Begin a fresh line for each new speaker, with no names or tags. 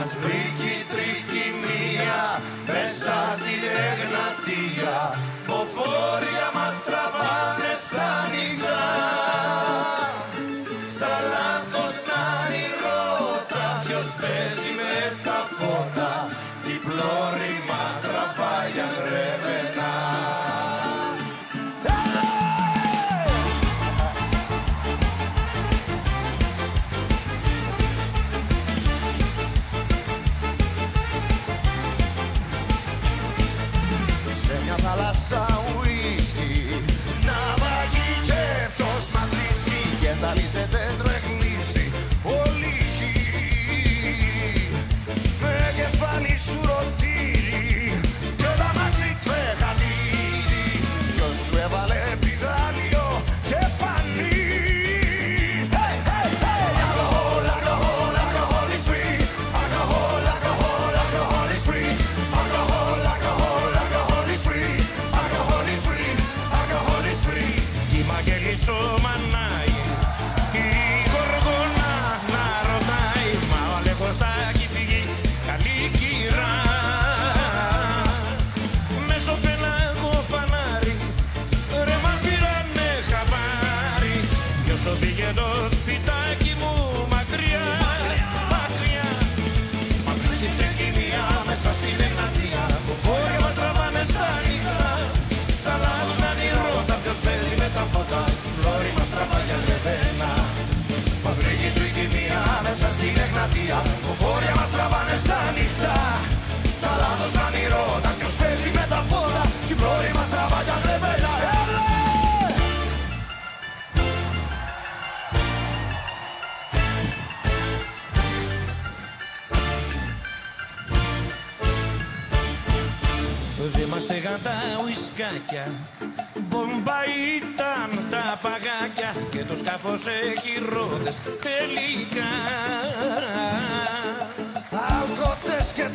Μας βρήκε η τρικυμία μέσα στην Εγνατία, ποφόρια μας τραβάνε στα νυχτά. Σαν λάθος κάνει ρότα, ποιος παίζει με τα φώτα, κι η πλώρη μας τραβάει για γρεβενά. Σε μια θάλασσα ουίσκι, ναυαγή και ποιος μας βρίσκει, και ζαλίζεται τρεγλίσει όλη η γη. Με κεφάλι σου ρωτήρι και τα μάξι τρεχατήρι, ποιος του έβαλε πιδάλιο και πανί. Hey, hey, hey! Alcohol, alcohol, alcohol is free. Alcohol, alcohol, alcohol is free. Alcohol, alcohol, alcohol is free. Alcohol is free. Alcohol is free. Κι η Μαγγελίσο μανάει, κι η Γοργόνα να ρωτάει, μα ο Αλέκος θα έχει φύγει καλή κυρά. Μέσω πέλαγο φανάρι, ρε μας πήρανε χαμπάρι, ποιος το πήγε το σπιτάκι μου μακριά, μακριά. Μα βρήκε η τρικυμία μέσα στην Εγνατία, ποφόρια μας τραβάνε στα νυχτά. Σαν λάθος κάνει ρότα, ποιος παίζει με τα φώτα, η πλώρη μας τραβάει για γρεβένα. Μας βρήκε η τρικυμία μέσα στην Εγνατία, ποφόρια μας τραβάνε στα νυχτά. Σαν λάθος κάνει ρότα, ποιος παίζει με τα φώτα, η πλώρη μας τραβάει για γρεβένα. Δεν μας στέγαν τα ουισκάκια, μπόμπα ήταν τα παγάκια, και το σκάφος έχει ρόδες τελικά. Αλκοτές και